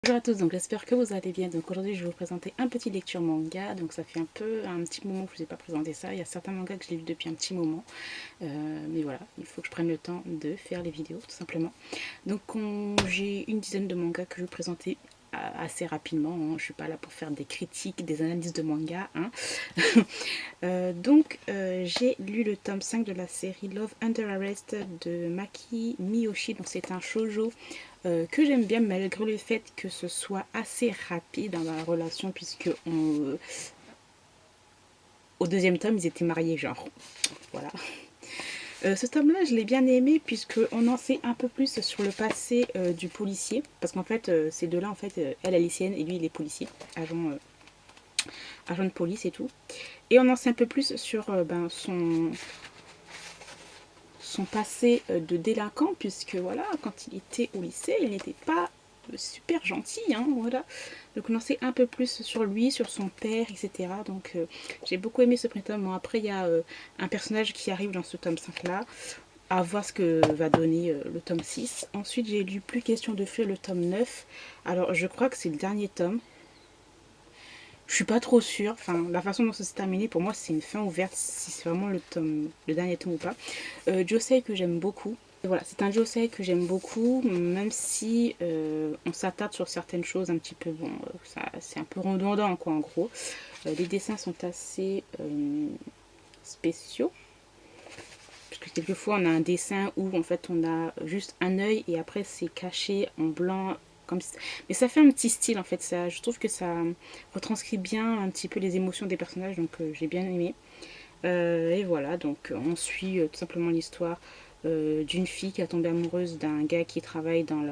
Bonjour à tous, donc j'espère que vous allez bien. Donc aujourd'hui je vais vous présenter un petit lecture manga. Donc ça fait un petit moment que je ne vous ai pas présenté ça. Il y a certains mangas que je l'ai vu depuis un petit moment. Mais voilà, il faut que je prenne le temps de faire les vidéos tout simplement. Donc j'ai une dizaine de mangas que je vais vous présenter assez rapidement. Je ne suis pas là pour faire des critiques, des analyses de manga. J'ai lu le tome 5 de la série Love Under Arrest de Maki Miyoshi. Donc c'est un shoujo que j'aime bien malgré le fait que ce soit assez rapide dans la relation puisque au deuxième tome ils étaient mariés genre. Voilà. Ce tome-là, je l'ai bien aimé puisqu'on en sait un peu plus sur le passé du policier. Parce qu'en fait, ces deux-là, en fait, elle est lycéenne et lui, il est policier, agent de police et tout. Et on en sait un peu plus sur son passé de délinquant, puisque voilà, quand il était au lycée, il n'était pas super gentil, hein, voilà. Donc on en sait un peu plus sur lui, sur son père, etc. Donc j'ai beaucoup aimé ce premier tome. Bon, après, il y a un personnage qui arrive dans ce tome 5-là, à voir ce que va donner le tome 6. Ensuite, j'ai lu Plus question de fuir le tome 9. Alors, je crois que c'est le dernier tome. Je suis pas trop sûre. Enfin, la façon dont ça s'est terminé, pour moi, c'est une fin ouverte, si c'est vraiment le dernier tome ou pas. Josei que j'aime beaucoup. Voilà, c'est un Josei que j'aime beaucoup, même si on s'attarde sur certaines choses un petit peu, bon, c'est un peu redondant, quoi, en gros. Les dessins sont assez spéciaux. Parce que quelquefois, on a un dessin où, en fait, on a juste un œil et après, c'est caché en blanc. Comme... Mais ça fait un petit style, en fait. Ça, je trouve que ça retranscrit bien un petit peu les émotions des personnages, donc j'ai bien aimé. Et voilà, donc on suit tout simplement l'histoire d'une fille qui a tombé amoureuse d'un gars qui travaille dans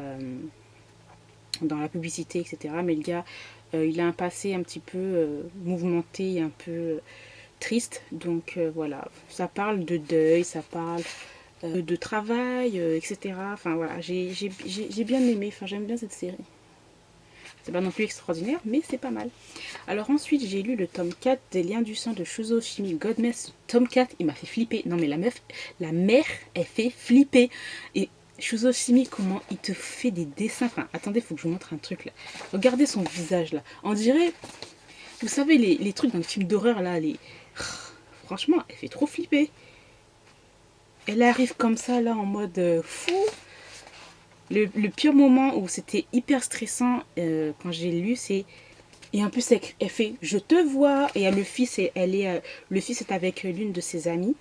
la publicité, etc. Mais le gars, il a un passé un petit peu mouvementé, un peu triste. Donc voilà, ça parle de deuil, ça parle de travail, etc. Enfin voilà, j'ai bien aimé, enfin j'aime bien cette série. C'est pas non plus extraordinaire, mais c'est pas mal. Alors ensuite, j'ai lu le tome 4 des Liens du sang de Shuzo Shimi Godmess. Tome 4, il m'a fait flipper. Non mais la mère, elle fait flipper. Et Shuzo Shimi, comment il te fait des dessins. Enfin, attendez, faut que je vous montre un truc là. Regardez son visage là. On dirait, vous savez, les trucs dans les films d'horreur là, franchement, elle fait trop flipper. Elle arrive comme ça là en mode fou. Le pire moment où c'était hyper stressant quand j'ai lu, c'est et en plus, elle fait je te vois. Et le fils, le fils est avec l'une de ses amies.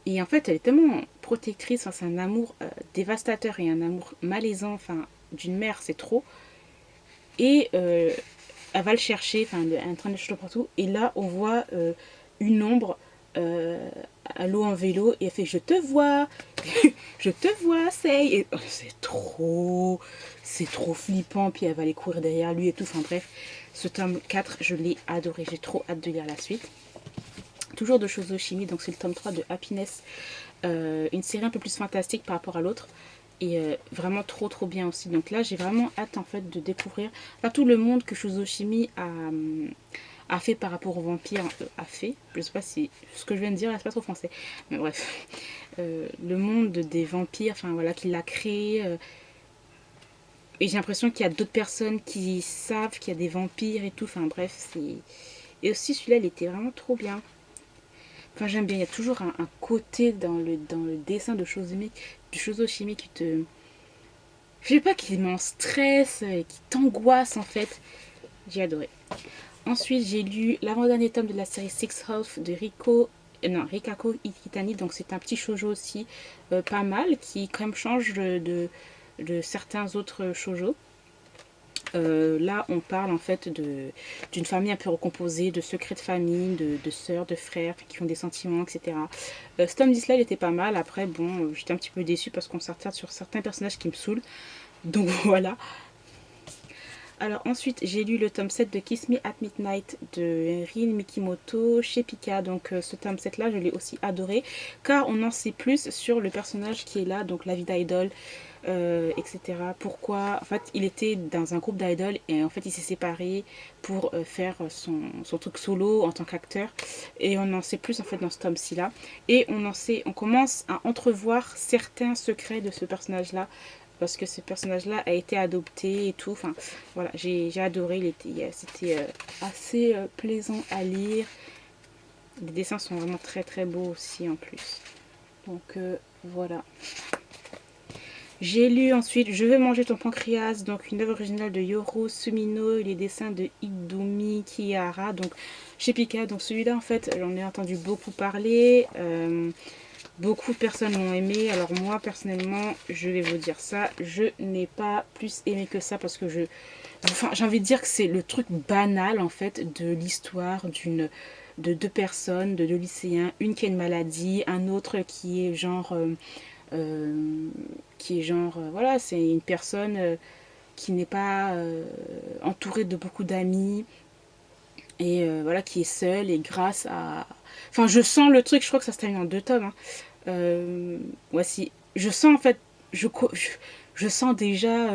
Et en fait, elle est tellement protectrice. Enfin, c'est un amour dévastateur et un amour malaisant. Enfin, d'une mère, c'est trop. Et elle va le chercher. Enfin, elle est en train de chercher partout. Et là, on voit une ombre à l'eau en vélo. Et elle fait je te vois. Je te vois, c'est. Oh, c'est trop flippant. Puis elle va aller courir derrière lui et tout. Enfin bref, ce tome 4, je l'ai adoré. J'ai trop hâte de lire la suite. Toujours de Shuzo Shimi, donc c'est le tome 3 de Happiness. Une série un peu plus fantastique par rapport à l'autre. Et vraiment trop bien aussi. Donc là, j'ai vraiment hâte en fait de découvrir pas tout le monde que Shuzo Shimi a fait par rapport aux vampires. A fait, je sais pas si ce que je viens de dire, c'est pas trop français. Mais bref, le monde des vampires, enfin voilà, qu'il a créé. Et j'ai l'impression qu'il y a d'autres personnes qui savent qu'il y a des vampires et tout. Enfin bref, c'est. Et aussi celui-là, il était vraiment trop bien. Enfin j'aime bien, il y a toujours un côté dans le dessin de Shuzo Shimi qui te. Je sais pas, qui met en stress et qui t'angoisse en fait. J'ai adoré. Ensuite, j'ai lu l'avant-dernier tome de la série Six Half de Rikako Ikitani. Donc c'est un petit shoujo aussi pas mal qui quand même change de certains autres shoujo. Là, on parle en fait d'une famille un peu recomposée, de secrets de famille, de sœurs, de frères qui ont des sentiments, etc. Ce tome 10 là, il était pas mal. Après, bon, j'étais un petit peu déçue parce qu'on s'attarde sur certains personnages qui me saoulent. Donc voilà. Alors ensuite, j'ai lu le tome 7 de Kiss Me at Midnight de Rin Mikimoto chez Pika. Donc ce tome 7 là, je l'ai aussi adoré car on en sait plus sur le personnage qui est là, donc la vie d'idol, etc. Pourquoi, en fait, il était dans un groupe d'idoles et en fait, il s'est séparé pour faire son truc solo en tant qu'acteur. Et on en sait plus en fait dans ce tome-ci là. Et on commence à entrevoir certains secrets de ce personnage là parce que ce personnage-là a été adopté et tout. Enfin, voilà, j'ai adoré. C'était assez plaisant à lire. Les dessins sont vraiment très très beaux aussi en plus. Donc voilà. J'ai lu ensuite Je veux manger ton pancréas, donc une œuvre originale de Yoro Sumino et les dessins de Idumi Kihara, donc chez Pika. Donc celui-là en fait j'en ai entendu beaucoup parler, beaucoup de personnes l'ont aimé. Alors moi personnellement je vais vous dire ça, je n'ai pas plus aimé que ça parce que enfin, j'ai envie de dire que c'est le truc banal en fait de l'histoire de deux personnes, de deux lycéens, une qui a une maladie, un autre euh, qui est genre, voilà, c'est une personne qui n'est pas entourée de beaucoup d'amis et voilà, qui est seule et grâce à... Enfin, je sens le truc, je crois que ça se termine en 2 tomes. Hein. Voici, je sens en fait, je sens déjà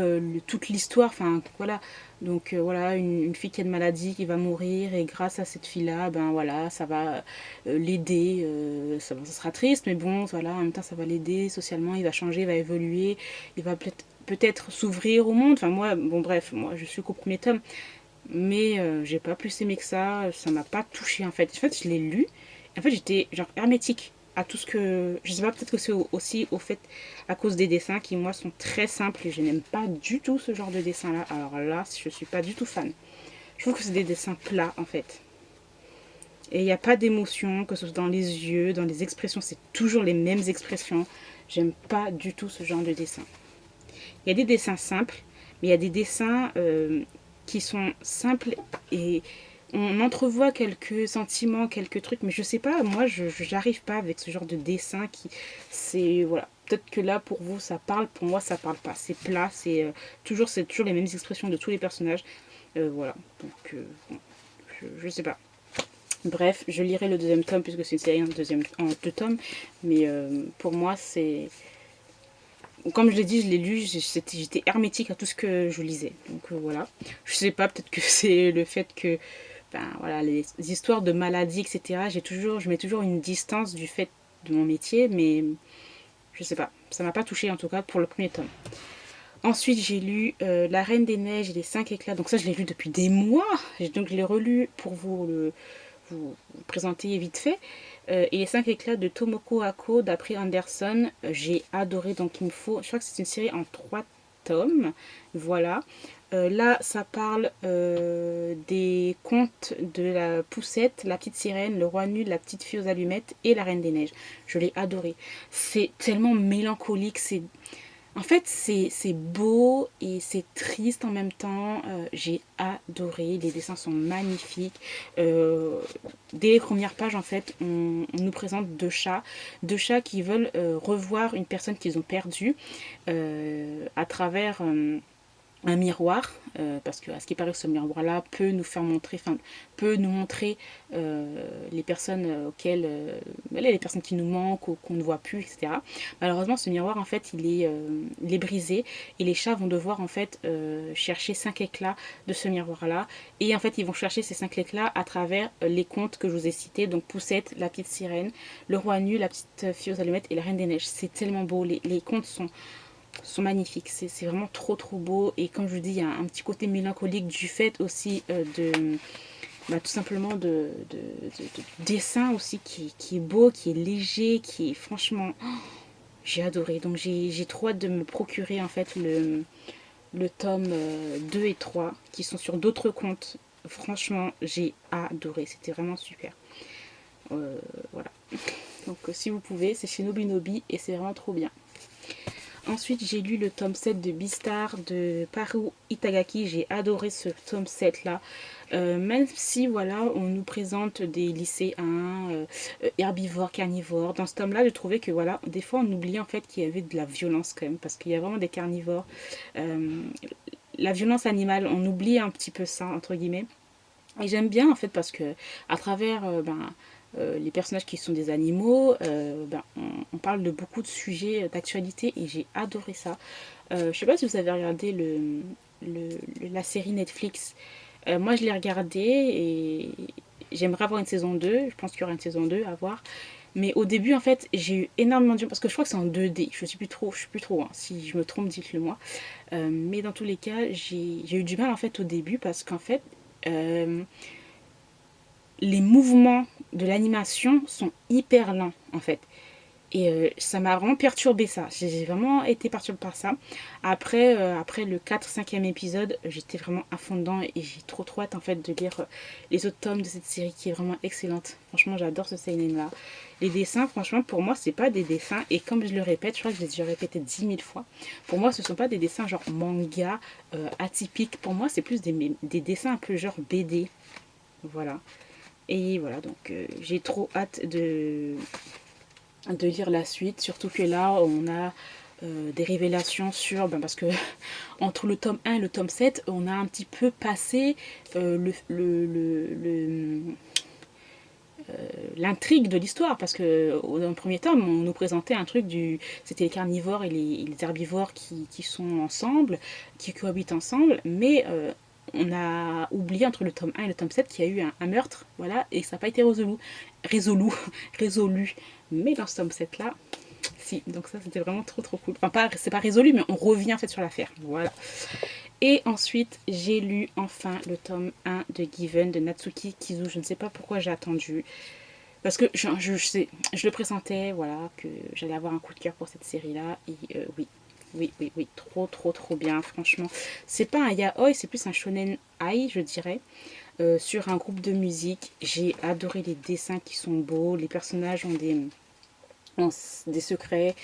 toute l'histoire, enfin voilà. Donc voilà, une fille qui a une maladie, qui va mourir, et grâce à cette fille-là, ben voilà, ça va l'aider. Ça sera triste, mais bon, voilà, en même temps, ça va l'aider socialement, il va changer, il va évoluer, il va peut-être s'ouvrir au monde. Enfin moi, bon bref, moi je suis qu'au premier tome, mais j'ai pas plus aimé que ça m'a pas touché en fait. En fait, je l'ai lu, et en fait j'étais genre hermétique à tout ce que... Je sais pas, peut-être que c'est aussi au fait à cause des dessins qui moi sont très simples et je n'aime pas du tout ce genre de dessin là. Alors là, je suis pas du tout fan. Je trouve que c'est des dessins plats en fait. Et il n'y a pas d'émotion, que ce soit dans les yeux, dans les expressions, c'est toujours les mêmes expressions. J'aime pas du tout ce genre de dessin. Il y a des dessins simples, mais il y a des dessins qui sont simples et on entrevoit quelques sentiments, quelques trucs, mais je sais pas, moi je j'arrive pas avec ce genre de dessin qui c'est voilà. Peut-être que là pour vous ça parle, pour moi ça parle pas. C'est plat, c'est toujours les mêmes expressions de tous les personnages. Voilà. Donc bon, je sais pas. Bref, je lirai le 2e tome puisque c'est une série en 2 tomes, mais pour moi c'est comme je l'ai dit, je l'ai lu, j'étais hermétique à tout ce que je lisais. Donc voilà. Je sais pas, peut-être que c'est le fait que, ben voilà, les histoires de maladies, etc. Je mets toujours une distance du fait de mon métier, mais je sais pas. Ça m'a pas touché en tout cas pour le premier tome. Ensuite, j'ai lu La Reine des Neiges et les 5 éclats. Donc ça, je l'ai lu depuis des mois. Donc je l'ai relu pour vous présenter vite fait. Et les 5 éclats de Tomoko Ako d'après Anderson, j'ai adoré. Donc il me faut, je crois que c'est une série en 3 tomes. Voilà. Là, ça parle des contes de la Poussette, la petite sirène, le roi nul, la petite fille aux allumettes et la reine des neiges. Je l'ai adoré. C'est tellement mélancolique, en fait, c'est beau et c'est triste en même temps. J'ai adoré. Les dessins sont magnifiques. Dès les premières pages, en fait, on nous présente 2 chats. 2 chats qui veulent revoir une personne qu'ils ont perdue à travers un miroir, parce que à ce qui paraît ce miroir-là peut nous faire montrer, enfin peut nous montrer les personnes auxquelles, les personnes qui nous manquent ou qu'on ne voit plus, etc. Malheureusement, ce miroir en fait, il est brisé et les chats vont devoir en fait chercher 5 éclats de ce miroir-là et en fait ils vont chercher ces 5 éclats à travers les contes que je vous ai cités, donc Poussette, la petite sirène, le roi nu, la petite fille aux allumettes et la reine des neiges. C'est tellement beau, les contes sont magnifiques. C'est vraiment trop trop beau. Et comme je vous dis, il y a un petit côté mélancolique du fait aussi tout simplement de dessin aussi qui est beau, qui est léger, qui est franchement... j'ai adoré. Donc j'ai trop hâte de me procurer en fait le tome 2 et 3 qui sont sur d'autres comptes. Franchement, j'ai adoré. C'était vraiment super. Voilà. Donc si vous pouvez, c'est chez Nobinobi et c'est vraiment trop bien. Ensuite, j'ai lu le tome 7 de Beastar de Paru Itagaki. J'ai adoré ce tome 7 là. Même si voilà, on nous présente des lycéens herbivores, carnivores. Dans ce tome là, je trouvais que voilà, des fois on oubliait en fait qu'il y avait de la violence quand même. Parce qu'il y a vraiment des carnivores. La violence animale, on oublie un petit peu ça, entre guillemets. Et j'aime bien en fait parce que à travers les personnages qui sont des animaux, on parle de beaucoup de sujets d'actualité et j'ai adoré ça. Je sais pas si vous avez regardé la série Netflix. Moi je l'ai regardée et j'aimerais avoir une saison 2. Je pense qu'il y aura une saison 2 à voir. Mais au début, en fait, j'ai eu énormément de... Parce que je crois que c'est en 2D. Je suis plus trop, hein. Si je me trompe, dites-le moi. Mais dans tous les cas, j'ai eu du mal, en fait, au début. Parce qu'en fait, euh, les mouvements de l'animation sont hyper lents, en fait. Et ça m'a vraiment perturbé ça. J'ai vraiment été perturbée par ça. Après le 4-5e épisode, j'étais vraiment à fond dedans et j'ai trop hâte en fait de lire les autres tomes de cette série qui est vraiment excellente. Franchement, j'adore ce seinen là. Les dessins, franchement, pour moi, c'est pas des dessins. Et comme je le répète, je crois que je l'ai déjà répété 10 000 fois. Pour moi, ce sont pas des dessins genre manga atypiques. Pour moi, c'est plus des dessins un peu genre BD. Voilà. Et voilà, donc j'ai trop hâte de lire la suite, surtout que là on a des révélations sur, parce que entre le tome 1 et le tome 7 on a un petit peu passé l'intrigue de l'histoire, parce que dans le premier tome on nous présentait un truc c'était les carnivores et les herbivores qui sont ensemble, qui cohabitent ensemble, mais on a oublié entre le tome 1 et le tome 7 qu'il y a eu un meurtre, voilà, et ça n'a pas été résolu, résolu. Mais dans ce tome 7 là, si, donc ça c'était vraiment trop cool. Enfin, c'est pas résolu, mais on revient en fait sur l'affaire, voilà. Et ensuite, j'ai lu enfin le tome 1 de Given de Natsuki Kizu. Je ne sais pas pourquoi j'ai attendu. Parce que je le pressentais, voilà, que j'allais avoir un coup de cœur pour cette série-là. Et oui, trop bien, franchement. C'est pas un yaoi, c'est plus un shonen ai, je dirais. Sur un groupe de musique. J'ai adoré les dessins qui sont beaux. Les personnages ont des secrets.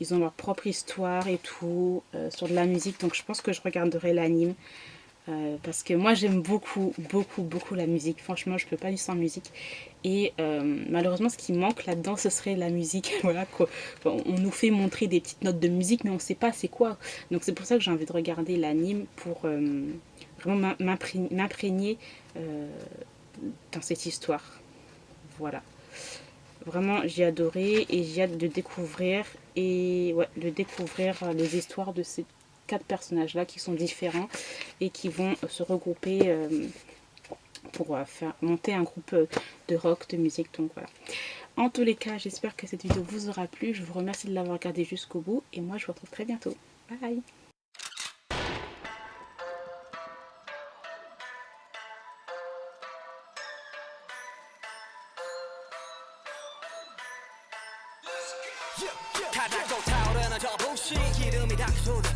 Ils ont leur propre histoire et tout. Sur de la musique. Donc je pense que je regarderai l'anime. Parce que moi j'aime beaucoup la musique. Franchement, je peux pas vivre sans musique. Et malheureusement, ce qui manque là-dedans, ce serait la musique. Voilà, quoi. Bon, on nous fait montrer des petites notes de musique, mais on sait pas c'est quoi. Donc c'est pour ça que j'ai envie de regarder l'anime pour vraiment m'imprégner dans cette histoire. Voilà. Vraiment, j'ai adoré et j'ai hâte de découvrir les histoires de ces 4 personnages-là qui sont différents et qui vont se regrouper pour faire monter un groupe de rock, de musique. Donc voilà. En tous les cas, j'espère que cette vidéo vous aura plu. Je vous remercie de l'avoir regardée jusqu'au bout et moi je vous retrouve très bientôt. Bye! 가닥도 타오르는 저 불씨 기름이 다크소리